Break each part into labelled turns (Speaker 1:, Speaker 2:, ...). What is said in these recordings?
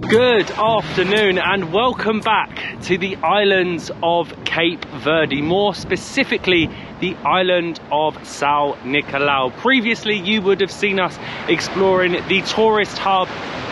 Speaker 1: Good afternoon and welcome back to the islands of Cape Verde, more specifically the island of Sao Nicolau. Previously you would have seen us exploring the tourist hub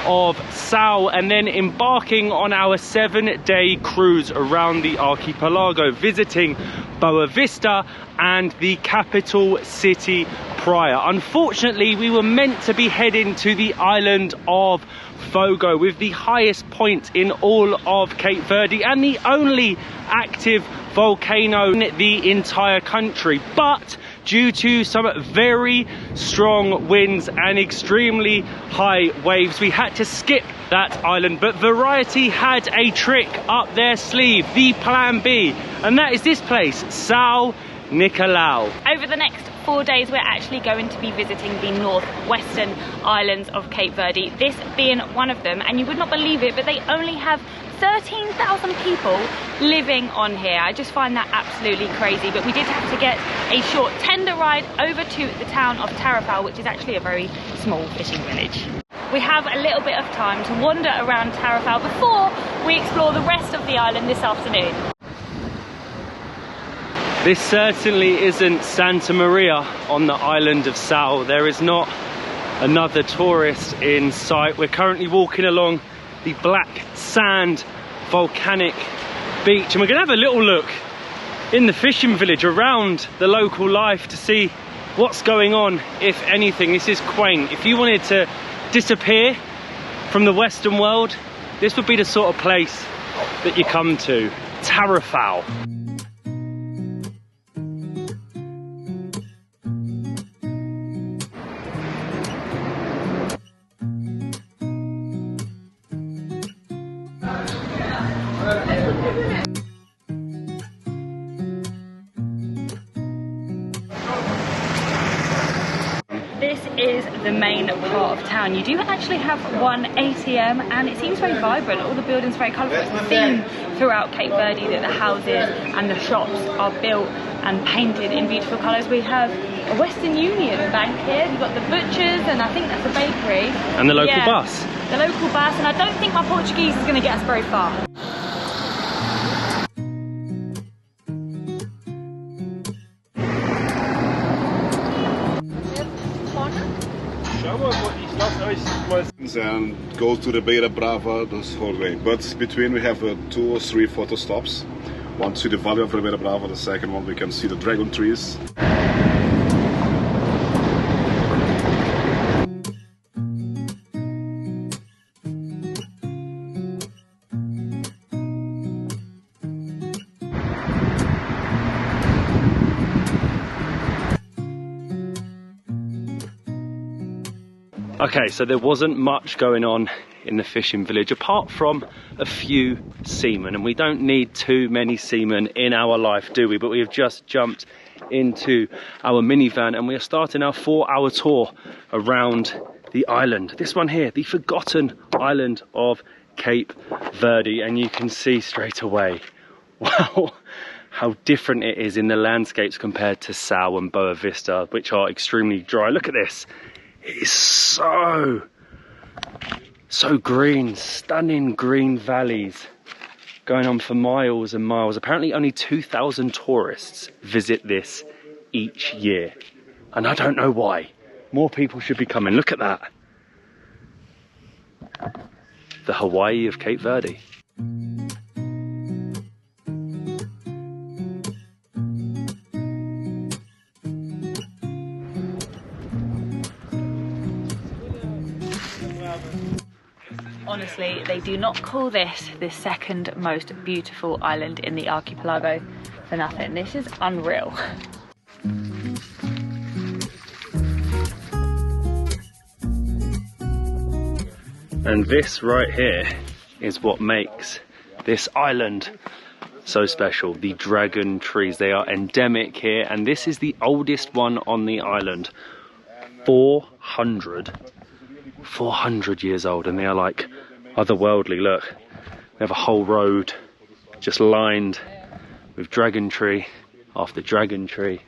Speaker 1: of Sao and then embarking on our 7-day cruise around the archipelago, visiting Boa Vista and the capital city Praia. Unfortunately, we were meant to be heading to the island of Fogo, with the highest point in all of Cape Verde and the only active volcano in the entire country. But due to some very strong winds and extremely high waves, we had to skip that island. But Variety had a trick up their sleeve, the plan B, and that is this place, Sao Nicolau.
Speaker 2: Over the next 4 days, we're actually going to be visiting the northwestern islands of Cape Verde, this being one of them. And you would not believe it, but they only have 13,000 people living on here. I just find that absolutely crazy. But we did have to get a short tender ride over to the town of Tarrafal, which is actually a very small fishing village. We have a little bit of time to wander around Tarrafal before we explore the rest of the island this afternoon.
Speaker 1: This certainly isn't Santa Maria on the island of Sao. There is not another tourist in sight. We're currently walking along the black sand volcanic beach, and we're going to have a little look in the fishing village around the local life to see what's going on, if anything. This is quaint. If you wanted to disappear from the Western world, this would be the sort of place that you come to. Tarrafal.
Speaker 2: This is the main part of town. You do actually have one ATM and it seems very vibrant. All the buildings are very colourful. It's the theme throughout Cape Verde that the houses and the shops are built and painted in beautiful colours. We have a Western Union bank here. We've got the butchers and I think that's a bakery.
Speaker 1: And the local bus.
Speaker 2: The local bus, and I don't think my Portuguese is going to get us very far.
Speaker 3: And go to the Ribeira Brava this whole way. But between we have 2 or 3 photo stops. One to see the valley of Ribeira Brava, the second one we can see the dragon trees.
Speaker 1: Okay, so there wasn't much going on in the fishing village apart from a few seamen, and we don't need too many seamen in our life, do we? But we have just jumped into our minivan and we are starting our 4-hour tour around the island. This one here, the forgotten island of Cape Verde, and you can see straight away, wow, how different it is in the landscapes compared to Sao and Boa Vista, which are extremely dry. Look at this. It is so green, stunning green valleys going on for miles and miles. Apparently only 2,000 tourists visit this each year, and I don't know why. More people should be coming. Look at that. The Hawaii of Cape Verde.
Speaker 2: Honestly, they do not call this the second most beautiful island in the archipelago for nothing. This is unreal.
Speaker 1: And this right here is what makes this island so special. The dragon trees, they are endemic here, and this is the oldest one on the island. 400 years old, and they are like otherworldly. Look, we have a whole road just lined with dragon tree after dragon tree.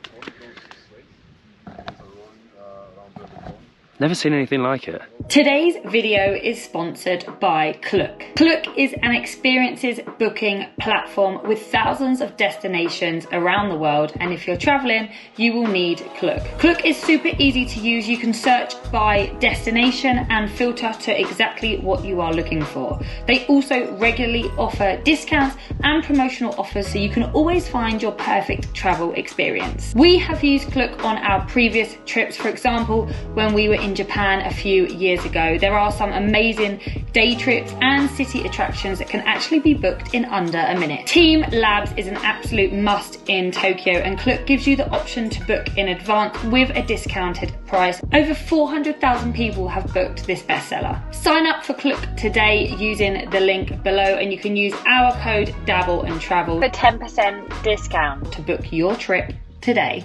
Speaker 1: Never seen anything like it.
Speaker 4: Today's video is sponsored by Klook. Klook is an experiences booking platform with thousands of destinations around the world, and if you're traveling, you will need Klook. Klook is super easy to use. You can search by destination and filter to exactly what you are looking for. They also regularly offer discounts and promotional offers, so you can always find your perfect travel experience. We have used Klook on our previous trips. For example, when we were in Japan a few years ago, there are some amazing day trips and city attractions that can actually be booked in under a minute. Team Labs is an absolute must in Tokyo, and Klook gives you the option to book in advance with a discounted price. Over 400,000 people have booked this bestseller. Sign up for Klook today using the link below, and you can use our code Dabble and Travel
Speaker 2: For 10% discount.
Speaker 4: to book your trip today.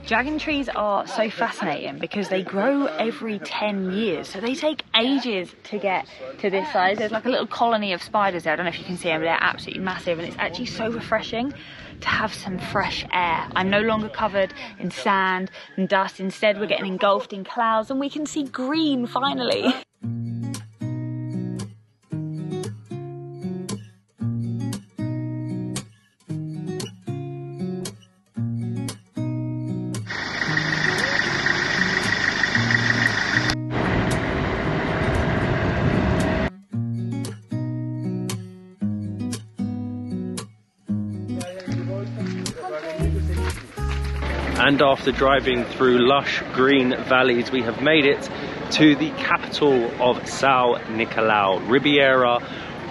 Speaker 2: Dragon trees are so fascinating because they grow every 10 years, so they take ages to get to this size. There's like a little colony of spiders there. I don't know if you can see them, but they're absolutely massive, and it's actually so refreshing to have some fresh air. I'm no longer covered in sand and dust. Instead, we're getting engulfed in clouds, and we can see green finally.
Speaker 1: And after driving through lush green valleys, we have made it to the capital of Sao Nicolau, Ribeira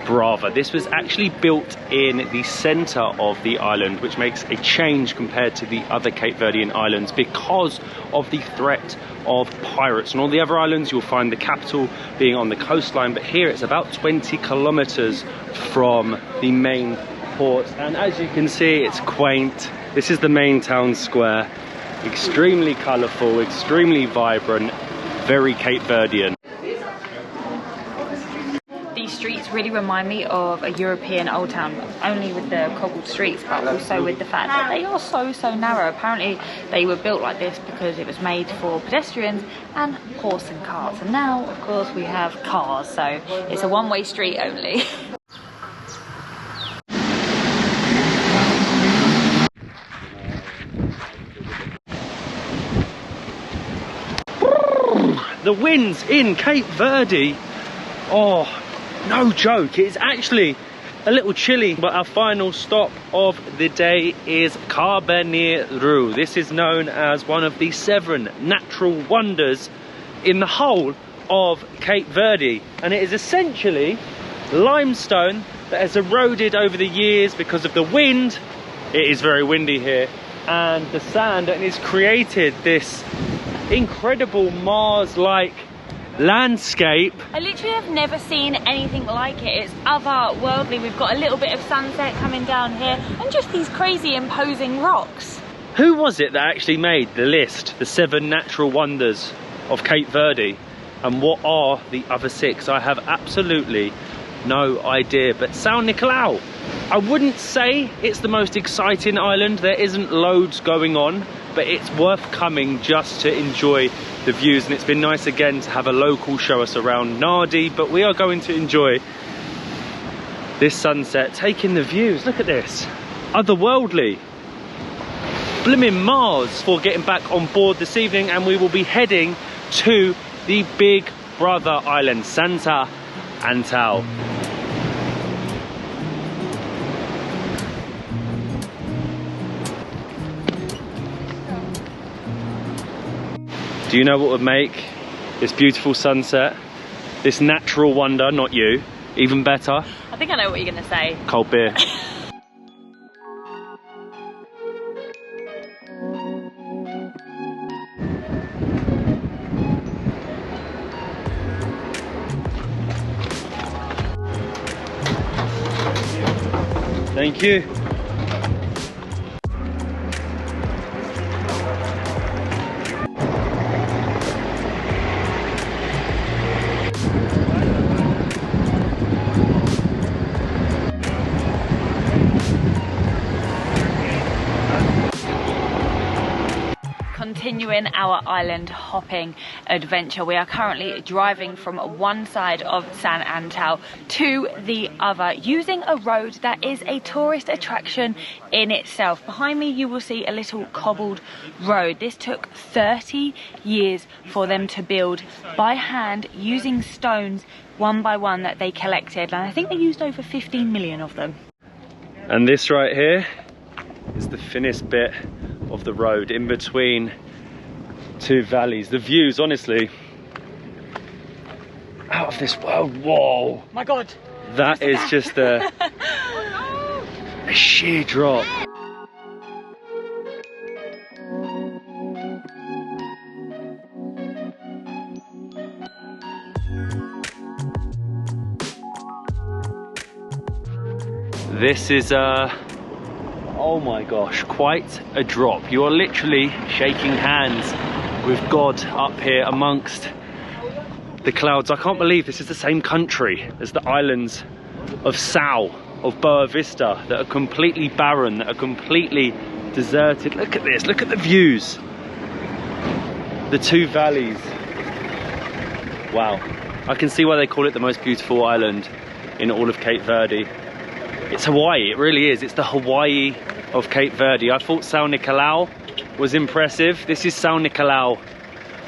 Speaker 1: Brava. This was actually built in the center of the island, which makes a change compared to the other Cape Verdean islands because of the threat of pirates. On all the other islands, you'll find the capital being on the coastline, but here it's about 20 kilometers from the main port. And as you can see, it's quaint. This is the main town square. Extremely colourful, extremely vibrant, very Cape Verdean.
Speaker 2: These streets really remind me of a European old town, only with the cobbled streets, but also with the fact that they are so narrow. Apparently they were built like this because it was made for pedestrians and horse and carts, and now of course we have cars, so it's a one-way street only.
Speaker 1: The winds in Cape Verde, oh, no joke, it's actually a little chilly, but our final stop of the day is Carneiro. This is known as one of the 7 natural wonders in the whole of Cape Verde, and it is essentially limestone that has eroded over the years because of the wind. It is very windy here, and the sand, and it's created this incredible Mars-like landscape.
Speaker 2: I literally have never seen anything like it. It's otherworldly. We've got a little bit of sunset coming down here and just these crazy imposing rocks.
Speaker 1: Who was it that actually made the list, the 7 natural wonders of Cape Verde? And what are the other 6? I have absolutely no idea. But Sao Nicolau, I wouldn't say it's the most exciting island. There isn't loads going on, but it's worth coming just to enjoy the views. And it's been nice again to have a local show us around Nadi, but we are going to enjoy this sunset, taking the views. Look at this, otherworldly, blimmin' Mars. Before getting back on board this evening, and we will be heading to the big brother island, Santa Antao. Do you know what would make this beautiful sunset, this natural wonder, not you, even better?
Speaker 2: I think I know what you're going to say.
Speaker 1: Cold beer. Thank you.
Speaker 2: continuing our island hopping adventure. We are currently driving from one side of San Antao to the other, using a road that is a tourist attraction in itself. Behind me you will see a little cobbled road. This took 30 years for them to build by hand, using stones one by one that they collected, and I think they used over 15 million of them.
Speaker 1: And this right here is the thinnest bit of the road in between two valleys. The views, honestly, out of this world. Whoa,
Speaker 2: My God,
Speaker 1: that is just a sheer drop. This is oh my gosh, quite a drop. You are literally shaking hands with God up here amongst the clouds. I can't believe this is the same country as the islands of Sao, of Boa Vista, that are completely barren, that are completely deserted. Look at this, look at the views. The two valleys. Wow. I can see why they call it the most beautiful island in all of Cape Verde. It's Hawaii, it really is. It's the Hawaii of Cape Verde. I thought Sao Nicolau was impressive. This is Sao Nicolau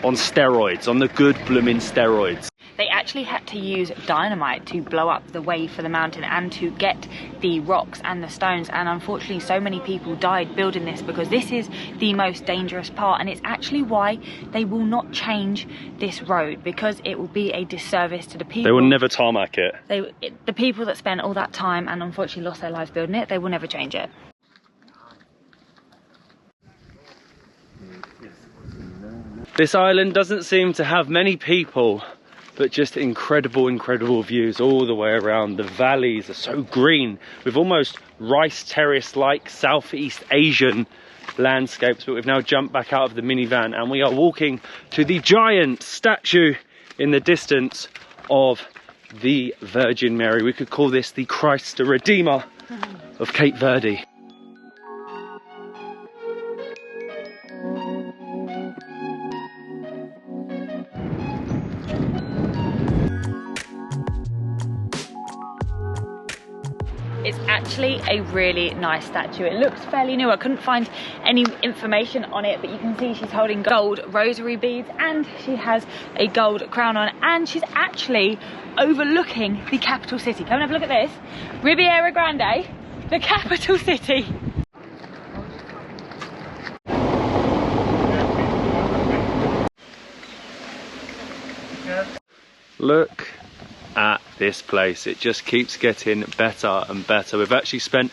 Speaker 1: on steroids, on the good blooming steroids.
Speaker 2: They actually had to use dynamite to blow up the way for the mountain and to get the rocks and the stones, and unfortunately so many people died building this, because this is the most dangerous part, and it's actually why they will not change this road, because it will be a disservice to the people.
Speaker 1: They will never tarmac it.
Speaker 2: The people that spent all that time and unfortunately lost their lives building it, they will never change it.
Speaker 1: This island doesn't seem to have many people, but just incredible views all the way around. The valleys are so green, with almost rice terrace-like Southeast Asian landscapes. But we've now jumped back out of the minivan and we are walking to the giant statue in the distance of the Virgin Mary. We could call this the Christ the Redeemer of Cape Verde.
Speaker 2: It's actually a really nice statue. It looks fairly new. I couldn't find any information on it, but you can see she's holding gold rosary beads and she has a gold crown on, and she's actually overlooking the capital city. Come and have a look at this. Ribeira Grande, the capital city.
Speaker 1: Look at this place. It just keeps getting better and better. We've actually spent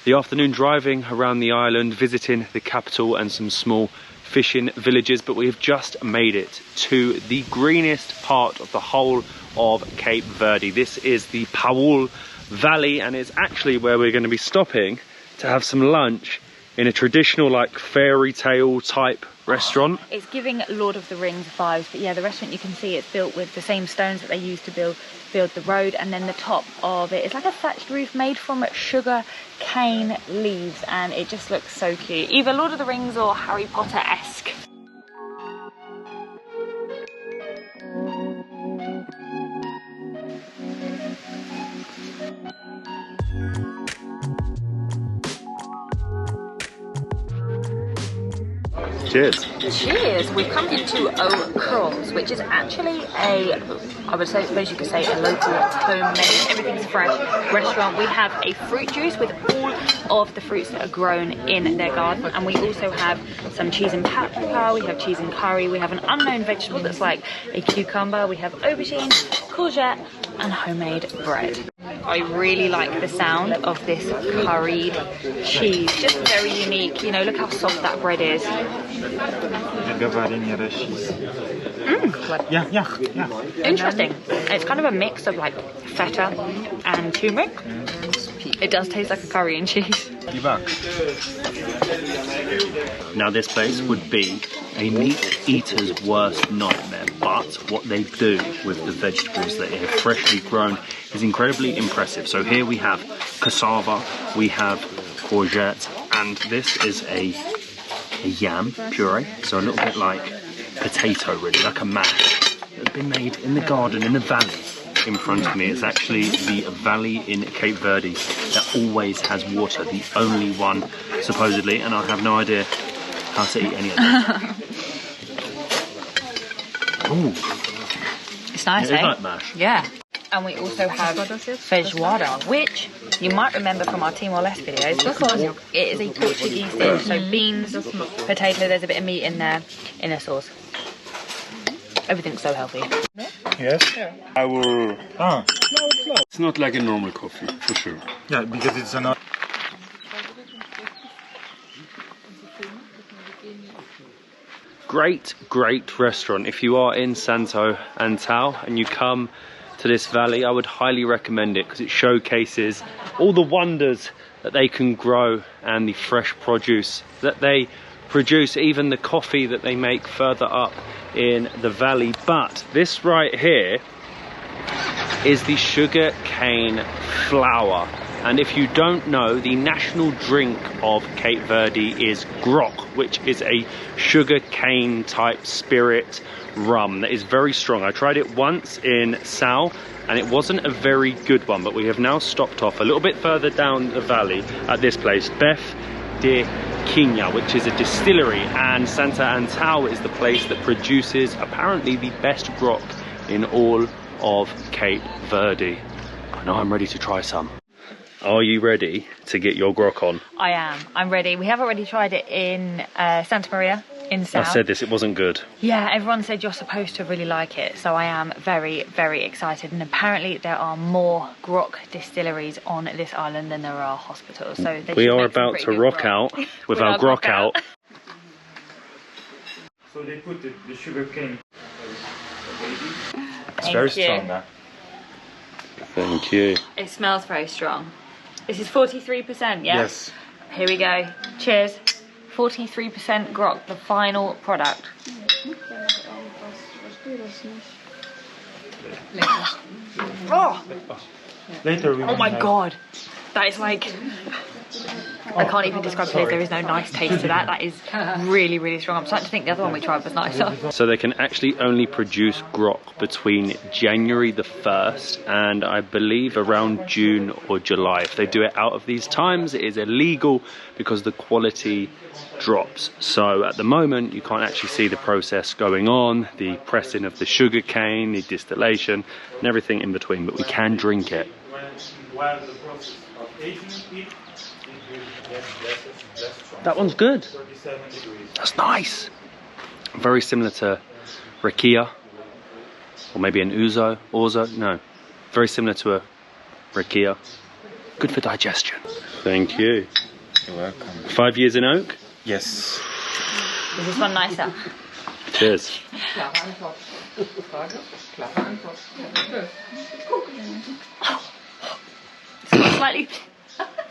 Speaker 1: the afternoon driving around the island, visiting the capital and some small fishing villages, but we have just made it to the greenest part of the whole of Cape Verde. This is the Paul Valley, and it's actually where we're going to be stopping to have some lunch in a traditional, like, fairy tale type restaurant.
Speaker 2: It's giving Lord of the Rings vibes, but yeah, the restaurant, you can see it's built with the same stones that they used to build the road, and then the top of it is like a thatched roof made from sugar cane leaves, and it just looks so cute. Either Lord of the Rings or Harry Potter-esque.
Speaker 1: Cheers.
Speaker 2: Cheers! We've come into O'Croll's, which is actually I suppose you could say a local homemade, everything's fresh restaurant. We have a fruit juice with all of the fruits that are grown in their garden, and we also have some cheese and paprika, we have cheese and curry, we have an unknown vegetable that's like a cucumber, we have aubergine, courgette, and homemade bread. I really like the sound of this curried cheese, just very unique. You know, look how soft that bread is. Interesting. It's kind of a mix of like feta and turmeric. It does taste like a curry and cheese.
Speaker 1: Now this place would be a meat eater's worst nightmare, but what they do with the vegetables that are freshly grown is incredibly impressive. So here we have cassava, we have courgette, and this is a a yam puree, so a little bit like potato really, like a mash. It's been made in the garden, in the valley. In front of me, it's actually the valley in Cape Verde that always has water, the only one supposedly, and I have no idea how to eat any of it. Ooh.
Speaker 2: It's nice,
Speaker 1: It is
Speaker 2: eh?
Speaker 1: like mash.
Speaker 2: Yeah. And we also have feijoada, which you might remember from our Timor-Leste videos because it is a Portuguese dish. So beans, potato, there's a bit of meat in there, in a sauce. Everything's so healthy.
Speaker 5: Yes? I will... Ah.
Speaker 3: It's not like a normal coffee, for sure.
Speaker 5: Yeah, because it's another...
Speaker 1: Great restaurant. If you are in Santo, Antao, and you come to this valley, I would highly recommend it because it showcases all the wonders that they can grow and the fresh produce that they produce, even the coffee that they make further up in the valley. But this right here is the sugar cane flour, and if you don't know, the national drink of Cape Verde is grog, which is a sugar cane type spirit rum that is very strong. I tried it once in Sao and it wasn't a very good one, but we have now stopped off a little bit further down the valley at this place, Bef de Quinha, which is a distillery, and Santa Antao is the place that produces apparently the best grog in all of Cape Verde. Now I'm ready to try some. Are you ready to get your grog on?
Speaker 2: I am. I'm ready. We have already tried it in Santa Maria in Sao.
Speaker 1: I said this, it wasn't good.
Speaker 2: Yeah, everyone said you're supposed to really like it, so I am very, very excited. And apparently there are more grog distilleries on this island than there are hospitals. So they
Speaker 1: we
Speaker 2: should
Speaker 1: are
Speaker 2: make some
Speaker 1: about
Speaker 2: pretty
Speaker 1: to
Speaker 2: good
Speaker 1: rock
Speaker 2: grog.
Speaker 1: out with our grog out.
Speaker 5: So they put the sugar cane. It's
Speaker 2: Thank
Speaker 5: very
Speaker 2: you.
Speaker 5: strong now.
Speaker 1: Thank you.
Speaker 2: It smells very strong. This is 43%, yeah?
Speaker 5: Yes.
Speaker 2: Here we go. Cheers. 43% grog, the final product. Oh,
Speaker 5: Later we
Speaker 2: oh my god. That is like... I can't even describe it. There is no nice taste to that. That is really, really strong. I'm starting to think the other one we tried was nicer.
Speaker 1: So they can actually only produce grog between January the 1st and I believe around June or July. If they do it out of these times, it is illegal because the quality drops. So at the moment you can't actually see the process going on, the pressing of the sugar cane, the distillation and everything in between, but we can drink it.
Speaker 5: While the process of aging it,
Speaker 1: That one's good.
Speaker 5: 37 degrees.
Speaker 1: That's nice. Very similar to rakia, or maybe an orzo. No, very similar to a rakia. Good for digestion. Thank you.
Speaker 5: You're welcome.
Speaker 1: 5 years in oak.
Speaker 5: Yes.
Speaker 2: Is this one nicer?
Speaker 1: Cheers.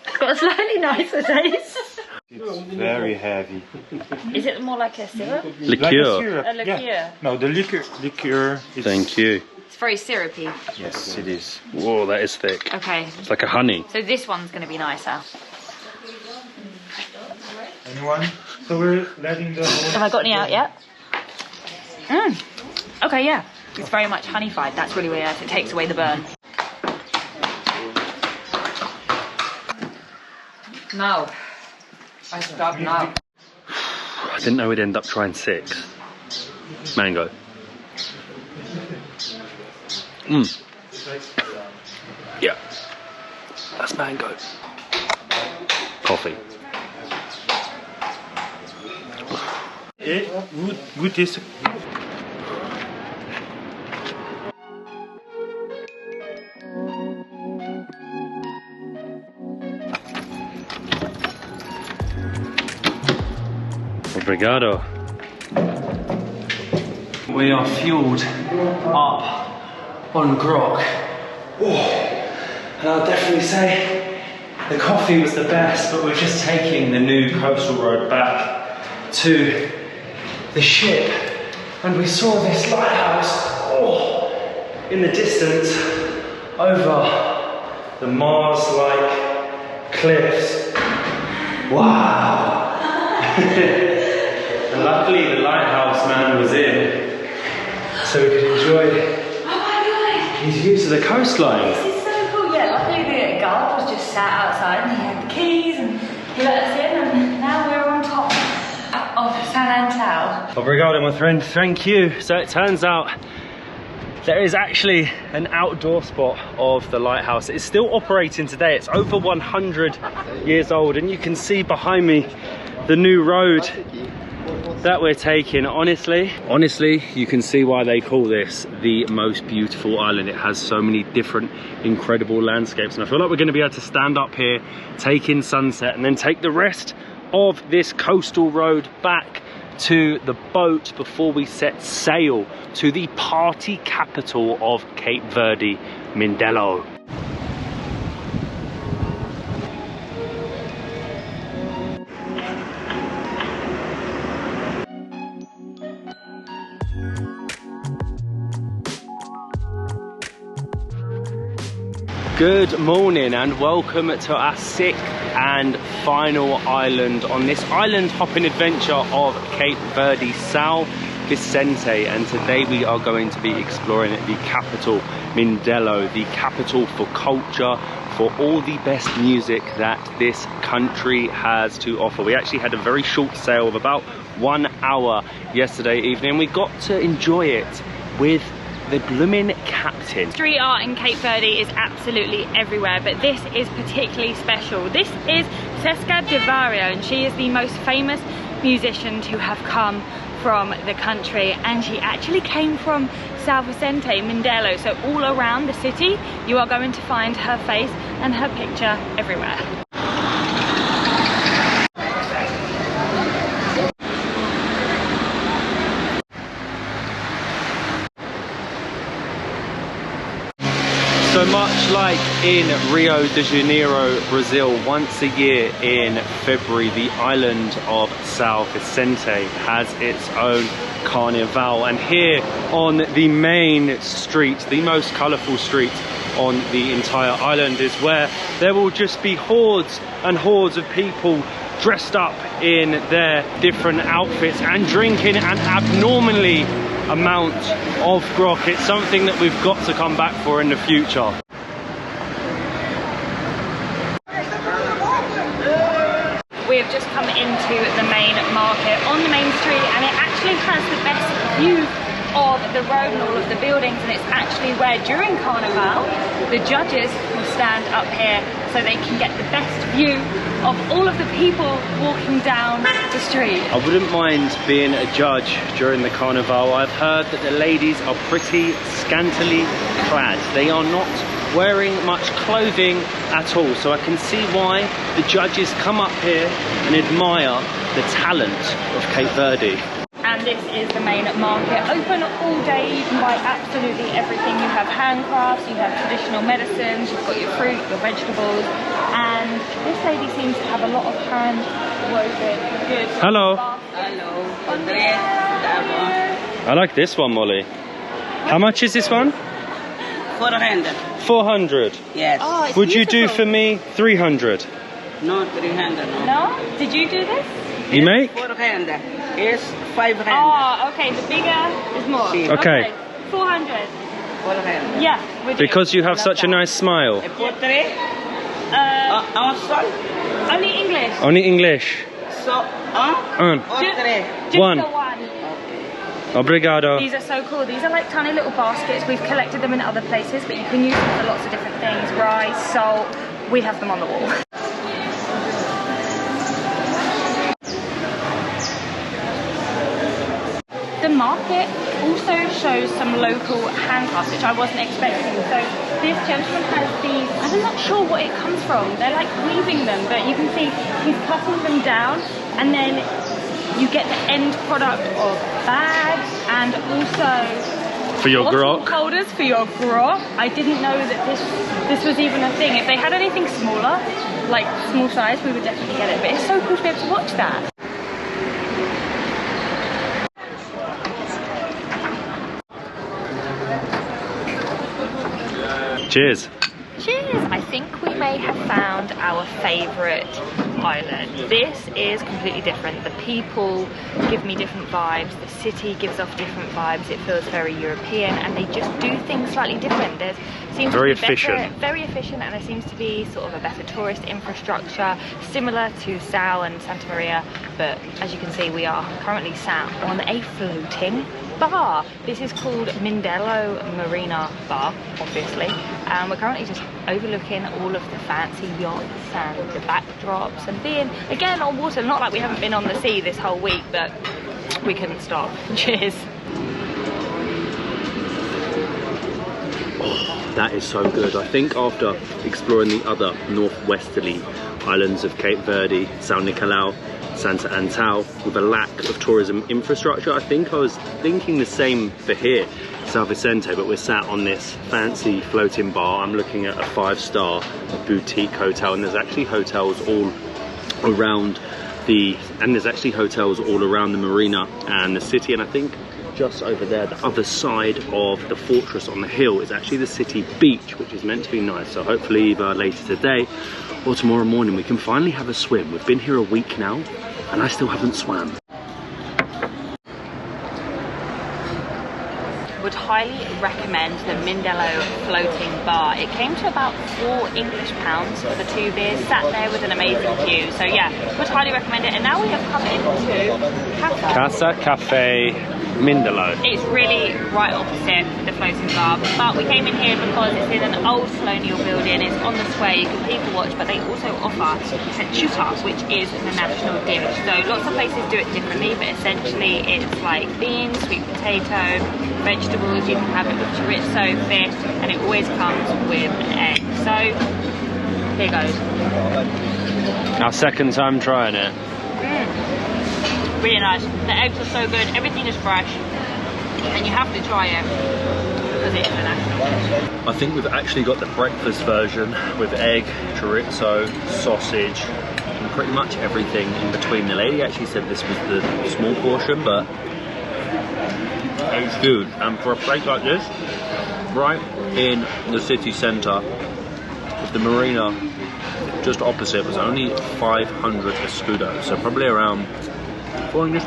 Speaker 2: It's got a slightly nicer taste.
Speaker 5: It's very heavy.
Speaker 2: Is it more like a syrup?
Speaker 5: Like a
Speaker 1: Liqueur.
Speaker 5: syrup.
Speaker 2: A liqueur.
Speaker 5: Yeah. No, the liqueur is...
Speaker 1: Thank you.
Speaker 2: It's very syrupy.
Speaker 5: Yes, it is.
Speaker 1: Whoa, that is thick.
Speaker 2: Okay,
Speaker 1: It's like a honey.
Speaker 2: so this one's going to be nicer.
Speaker 5: Anyone? So we're letting the whole...
Speaker 2: Have I got any out yet? Okay, yeah. It's very much honeyfied. That's really, really nice. It takes away the burn.
Speaker 6: Now, I stop now.
Speaker 1: I didn't know we'd end up trying 6. Mango. Yeah. That's mango. Coffee.
Speaker 5: Good taste.
Speaker 1: Obrigado. We are fueled up on grog. And I'll definitely say the coffee was the best, but we're just taking the new coastal road back to the ship and we saw this lighthouse in the distance over the Mars-like cliffs. Wow! luckily the lighthouse man was in, so we could enjoy these views of the coastline.
Speaker 4: This is so cool. Yeah, luckily the guard was just sat outside and he had the keys and he let us in, and now we're on top of San Antao.
Speaker 1: Obrigado, my friend. Thank you. So it turns out there is actually an outdoor spot of the lighthouse. It's still operating today. It's over 100 years old, and you can see behind me the new road that we're taking. Honestly, you can see why they call this the most beautiful island. It has so many different incredible landscapes, and I feel like we're going to be able to stand up here, take in sunset, and then take the rest of this coastal road back to the boat before we set sail to the party capital of Cape Verde, Mindelo. Good morning and welcome to our 6th and final island on this island hopping adventure of Cape Verde, Sao Vicente, and today we are going to be exploring the capital, Mindelo, the capital for culture, for all the best music that this country has to offer. We actually had a very short sail of about 1 hour yesterday evening. We got to enjoy it with the blooming captain.
Speaker 2: Street art in Cape Verde is absolutely everywhere, but this is particularly special. This is Cesca de Vario, and she is the most famous musician to have come from the country, and she actually came from Sao Vicente, Mindelo, so all around the city you are going to find her face and her picture everywhere.
Speaker 1: So much like in Rio de Janeiro, Brazil, once a year in February, the island of Sao Vicente has its own carnival. And here on the main street, the most colourful street on the entire island, is where there will just be hordes and hordes of people dressed up in their different outfits and drinking an abnormally amount of grog. It's something that we've got to come back for in the future.
Speaker 2: We have just come into the main market on the main street, and it actually has the best view of the road and all of the buildings, and it's actually where during Carnival the judges will stand up here so they can get the best view of all of the people walking down the street.
Speaker 1: I wouldn't mind being a judge during the Carnival. I've heard that the ladies are pretty scantily clad. They are not wearing much clothing at all, so I can see why the judges come up here and admire the talent of Cape Verde.
Speaker 2: And this is the main market, open all day. You can buy absolutely everything. You have handcrafts, you have traditional medicines, you've got your fruit, your vegetables, and this lady seems to have a lot of hand woven goods.
Speaker 1: Hello.
Speaker 6: Hello.
Speaker 1: I like this one, Molly. How much is this one?
Speaker 6: 400.
Speaker 1: 400.
Speaker 6: Yes.
Speaker 2: Oh, it's
Speaker 1: Would you do
Speaker 2: beautiful.
Speaker 1: for me 300?
Speaker 6: No, 300. No.
Speaker 2: No? Did you do this?
Speaker 1: You make?
Speaker 6: 400. Yes, 500.
Speaker 2: Oh, okay, the bigger is more.
Speaker 6: Sí.
Speaker 1: Okay.
Speaker 2: 400.
Speaker 6: 400.
Speaker 2: Yeah, we do.
Speaker 1: Because you have such a nice smile.
Speaker 6: For 3?
Speaker 2: Only English.
Speaker 1: Only English.
Speaker 6: So,
Speaker 1: Un.
Speaker 6: or 3?
Speaker 2: Just
Speaker 1: One.
Speaker 2: the one.
Speaker 1: Obrigado.
Speaker 2: These are so cool. These are like tiny little baskets. We've collected them in other places, but you can use them for lots of different things. Rice, salt. We have them on the wall. The market also shows some local handcrafts, which I wasn't expecting. So this gentleman has these, I'm not sure what it comes from. They're like weaving them, but you can see he's cutting them down, and then you get the end product of bags and also
Speaker 1: For your
Speaker 2: bottle
Speaker 1: grog?
Speaker 2: holders for your grog. I didn't know that this was even a thing. If they had anything smaller, like small size, we would definitely get it. But it's so cool to be able to watch that.
Speaker 1: Cheers.
Speaker 2: Cheers! I think we may have found our favourite island. This is completely different. The people give me different vibes, the city gives off different vibes, it feels very European, and they just do things slightly different. There seems
Speaker 1: very
Speaker 2: to be
Speaker 1: efficient.
Speaker 2: Very efficient, and there seems to be sort of a better tourist infrastructure, similar to Sao and Santa Maria, but as you can see, we are currently sat on a floating bar. This is called Mindelo Marina Bar, obviously, and we're currently just overlooking all of the fancy yachts and the backdrops and being again on water. Not like we haven't been on the sea this whole week, but we couldn't stop. Cheers.
Speaker 1: Oh, that is so good. I think after exploring the other northwesterly islands of Cape Verde, São Nicolau, Santo Antao, with a lack of tourism infrastructure, I think I was thinking the same for here, Sao Vicente, but we're sat on this fancy floating bar. I'm looking at a 5-star boutique hotel, and there's actually hotels all around the marina and the city, and I think just over there, the other side of the fortress on the hill, is actually the city beach, which is meant to be nice. So hopefully either later today or tomorrow morning we can finally have a swim. We've been here a week now and I still haven't swam.
Speaker 2: Would highly recommend the Mindelo floating bar. It came to about £4 English for the 2 beers, sat there with an amazing view. So yeah, would highly recommend it. And now we have come into
Speaker 1: Casa Cafe Mindelo.
Speaker 2: It's really right opposite the floating bar, but we came in here because it's in an old colonial building. It's on the square, you can people watch, but they also offer chuta, which is the national dish. So lots of places do it differently, but essentially it's like beans, sweet potato, vegetables. You can have it with chorizo, fish, and it always comes with an egg. So here goes.
Speaker 1: Our second time trying it.
Speaker 2: Really nice. The eggs are so good, everything is fresh, and you have to try it because it's international.
Speaker 1: I think we've actually got the breakfast version with egg, chorizo, sausage, and pretty much everything in between. The lady actually said this was the small portion, but it's good. And for a place like this, right in the city centre, with the marina just opposite, was only 500 escudos, so probably around £4 English.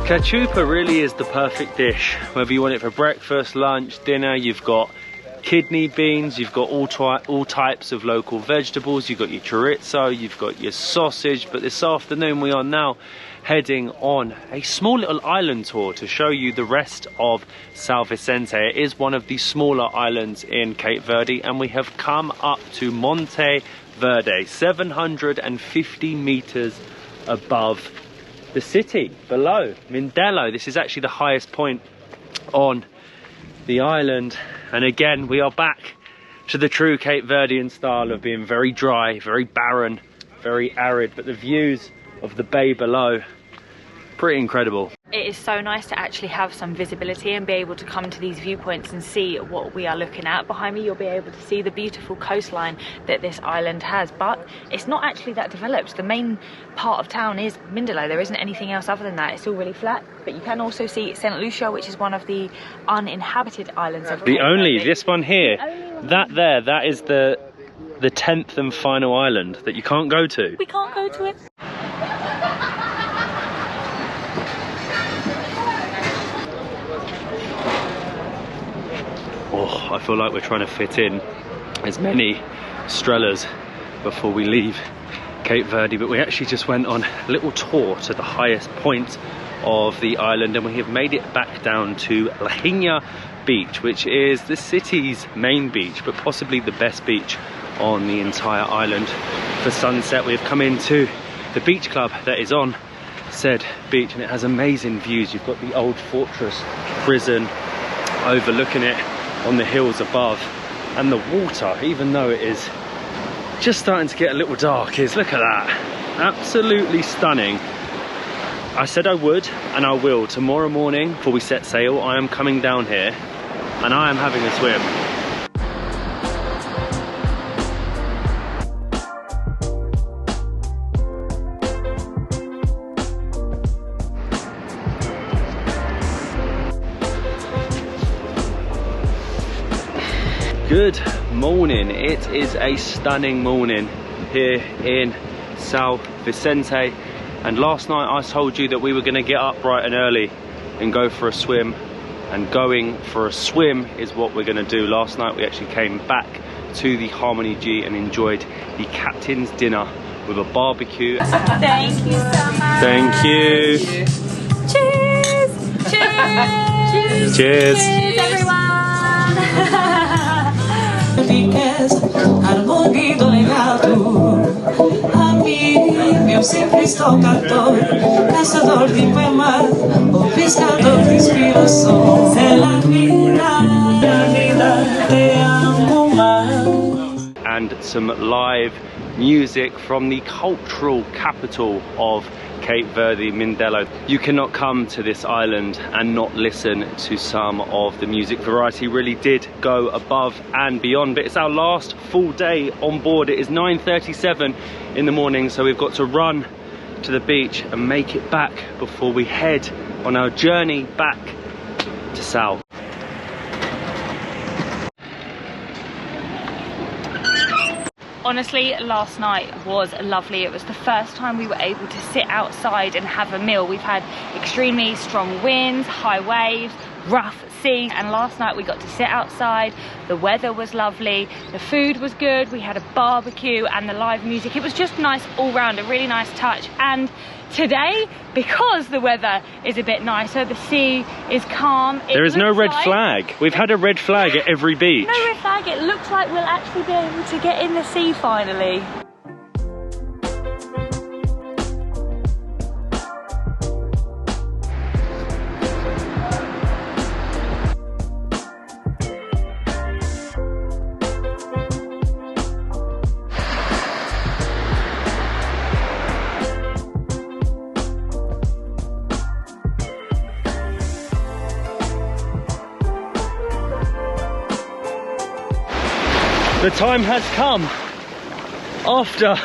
Speaker 1: Cachupa really is the perfect dish, whether you want it for breakfast, lunch, dinner. You've got kidney beans, you've got all types of local vegetables, you've got your chorizo, you've got your sausage. But this afternoon we are now heading on a small little island tour to show you the rest of Sao Vicente. It is one of the smaller islands in Cape Verde, and we have come up to Monte Verde, 750 meters above the city below Mindelo. This is actually the highest point on the island, and again we are back to the true Cape Verdean style of being very dry, very barren, very arid, but the views of the bay below, pretty incredible.
Speaker 2: It is so nice to actually have some visibility and be able to come to these viewpoints and see what we are looking at. Behind me you'll be able to see the beautiful coastline that this island has, but it's not actually that developed. The main part of town is Mindelo. There isn't anything else other than that. It's all really flat, but you can also see St. Lucia, which is one of the uninhabited islands of Cape Verde.
Speaker 1: This one here, that is the 10th and final island that you can't go to.
Speaker 2: We can't go to it.
Speaker 1: Oh, I feel like we're trying to fit in as many strellas before we leave Cape Verde, but we actually just went on a little tour to the highest point of the island, and we have made it back down to La Beach, which is the city's main beach, but possibly the best beach on the entire island. For sunset, we've come into the beach club that is on said beach, and it has amazing views. You've got the old fortress prison overlooking it on the hills above, and the water, even though it is just starting to get a little dark, look at that, absolutely stunning. I said I would, and I will. Tomorrow morning, before we set sail, I am coming down here, and I am having a swim. Good morning. It is a stunning morning here in Sao Vicente. And last night I told you that we were going to get up bright and early and go for a swim. And going for a swim is what we're going to do. Last night we actually came back to the Harmony G and enjoyed the captain's dinner with a barbecue.
Speaker 2: Thank you so much.
Speaker 1: Thank you.
Speaker 2: Cheers! Cheers!
Speaker 1: Cheers.
Speaker 2: Cheers, everyone!
Speaker 7: Eu sempre estou cantor, caçador de poema, o pescador de inspiração. É a vida, te amo mais.
Speaker 1: And some live music from the cultural capital of Cape Verde, Mindelo. You cannot come to this island and not listen to some of the music. Variety really did go above and beyond, but it's our last full day on board. It is 9:37 in the morning, so we've got to run to the beach and make it back before we head on our journey back to Sao.
Speaker 2: Honestly, last night was lovely. It was the first time we were able to sit outside and have a meal. We've had extremely strong winds, high waves, rough sea, and last night we got to sit outside. The weather was lovely, the food was good, we had a barbecue and the live music. It was just nice all round, a really nice touch. And today, because the weather is a bit nicer, the sea is calm.
Speaker 1: There is no red flag. We've had a red flag at every beach.
Speaker 2: No red flag. It looks like we'll actually be able to get in the sea finally.
Speaker 1: The time has come. After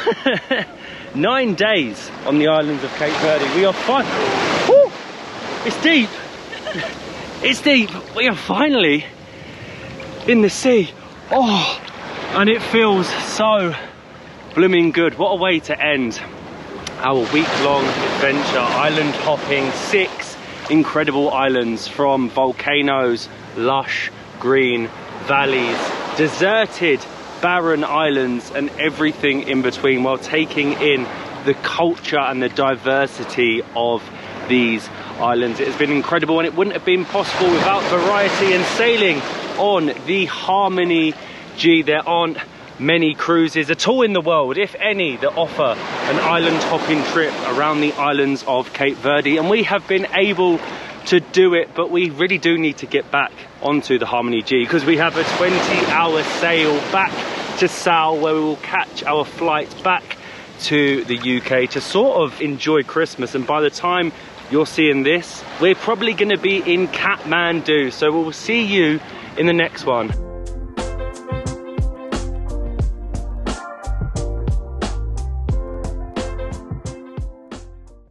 Speaker 1: 9 days on the islands of Cape Verde, we are finally... It's deep. It's deep. We are finally in the sea. Oh, and it feels so blooming good. What a way to end our week-long adventure, island hopping. 6 incredible islands, from volcanoes, lush green valleys, deserted barren islands, and everything in between, while taking in the culture and the diversity of these islands. It has been incredible, and it wouldn't have been possible without variety and sailing on the Harmony G. There aren't many cruises at all in the world, if any, that offer an island hopping trip around the islands of Cape Verde, and we have been able to do it. But we really do need to get back onto the Harmony G, because we have a 20-hour sail back to Sao, where we will catch our flight back to the UK to sort of enjoy Christmas. And by the time you're seeing this, we're probably going to be in Kathmandu, so we'll see you in the next one.